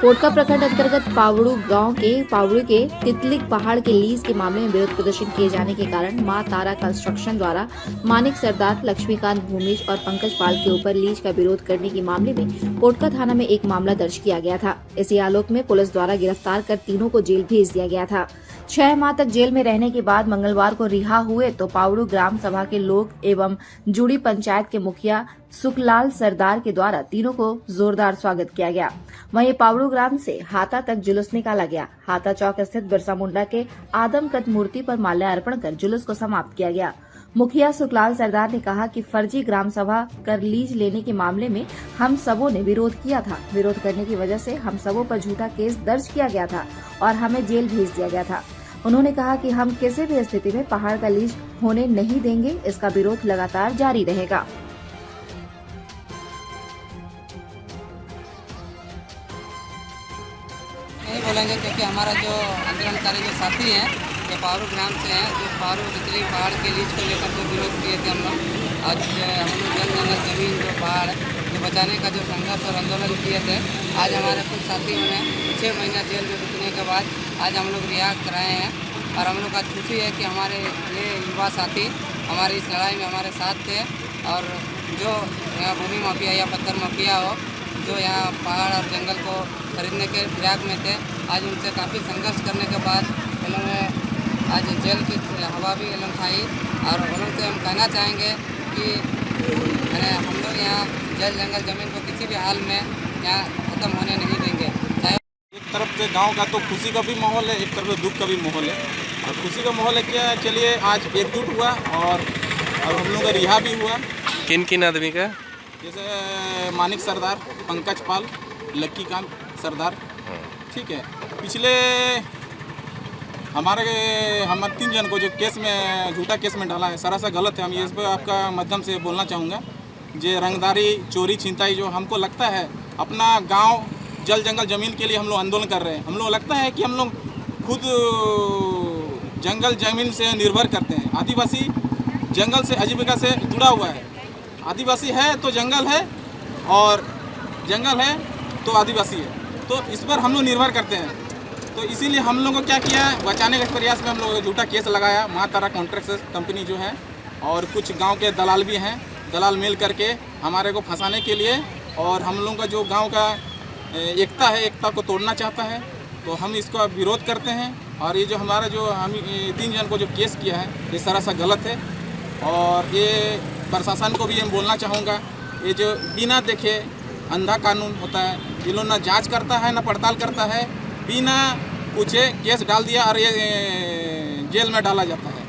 पोटका प्रखंड अंतर्गत पावड़ू गांव के पावड़ू के तितलिक पहाड़ के लीज के मामले में विरोध प्रदर्शन किए जाने के कारण मां तारा कंस्ट्रक्शन द्वारा मानिक सरदार, लक्ष्मीकांत भूमिज और पंकज पाल के ऊपर लीज का विरोध करने के मामले में पोटका थाना में एक मामला दर्ज किया गया था। इसी आलोक में पुलिस द्वारा गिरफ्तार कर तीनों को जेल भेज दिया गया था। 6 माह तक जेल में रहने के बाद मंगलवार को रिहा हुए तो पावड़ू ग्राम सभा के लोग एवं जुड़ी पंचायत के मुखिया सुखलाल सरदार के द्वारा तीनों को जोरदार स्वागत किया गया। वहीं पावड़ू ग्राम से हाता तक जुलूस निकाला गया। हाता चौक स्थित बिरसा मुंडा के आदमकद मूर्ति पर माल्यार्पण कर जुलूस को समाप्त किया गया। मुखिया सुखलाल सरदार ने कहा कि फर्जी ग्राम सभा कर लीज लेने के मामले में हम सबों ने विरोध किया था। विरोध करने की वजह से हम सबों पर झूठा केस दर्ज किया गया था और हमें जेल भेज दिया गया था। उन्होंने कहा कि हम किसी भी स्थिति में पहाड़ का लीज होने नहीं देंगे। इसका विरोध लगातार जारी रहेगा। नहीं बोलेंगे क्योंकि हमारा जो आंदोलनकारी जो साथी हैं ये पावड़ू ग्राम से हैं, जो पावड़ू तितली पहाड़ के लीज को लेकर जो विरोध किए थे हम लोग आज हम लोग जंगल जमीन जो पहाड़ जो बचाने का जो संघर्ष और आंदोलन किए थे, आज हमारे कुछ साथियों ने 6 महीना जेल में रुकने के बाद आज हम लोग रिहा कराए हैं। और हम लोग आज खुशी है कि हमारे ये युवा साथी हमारी इस लड़ाई में हमारे साथ थे। और जो यहाँ भूमि माफिया या पत्थर माफिया हो, जो यहाँ पहाड़ और जंगल को खरीदने के फिराक में थे, आज उनसे काफ़ी संघर्ष करने के बाद इन लोगों ने आज जेल की हवा भी लोग खाई। और उन लोग से हम कहना चाहेंगे कि हम लोग यहाँ जल जंगल ज़मीन को किसी भी हाल में यहाँ ख़त्म होने नहीं देंगे। चाहे एक तरफ से गांव का तो खुशी का भी माहौल है, एक तरफ से दुख का भी माहौल है। और खुशी का माहौल है क्या, चलिए आज एकजुट हुआ और हम लोग का रिहा भी हुआ। किन किन आदमी का? जैसे मानिक सरदार, पंकज पाल, लक्कीकांत सरदार, ठीक है। पिछले हम 3 जन को जो केस में झूठा केस में डाला है, सरासर गलत है। हम इस पर आपका माध्यम से बोलना चाहूँगा। जे रंगदारी, चोरी, छिनताई जो हमको लगता है अपना गांव जल जंगल ज़मीन के लिए हम लोग आंदोलन कर रहे हैं। हम लोग लगता है कि हम लोग खुद जंगल ज़मीन से निर्भर करते हैं। आदिवासी जंगल से आजीविका से जुड़ा हुआ है। आदिवासी है तो जंगल है और जंगल है तो आदिवासी है, तो इस पर हम लोग निर्भर करते हैं। तो इसीलिए हम लोगों को क्या किया, बचाने के प्रयास में हम लोग झूठा केस लगाया। मां तारा कॉन्ट्रैक्ट कंपनी जो है और कुछ गांव के दलाल भी हैं, दलाल मिल करके हमारे को फंसाने के लिए और हम लोगों का जो गांव का एकता है, एकता को तोड़ना चाहता है। तो हम इसका विरोध करते हैं। और ये जो हमारा जो हम 3 जन को जो केस किया है, ये सरासर गलत है। और ये प्रशासन को भी मैं बोलना चाहूँगा, ये जो बिना देखे अंधा कानून होता है, ये लोग ना जांच करता है ना पड़ताल करता है, बिना पूछे केस डाल दिया और ये जेल में डाला जाता है।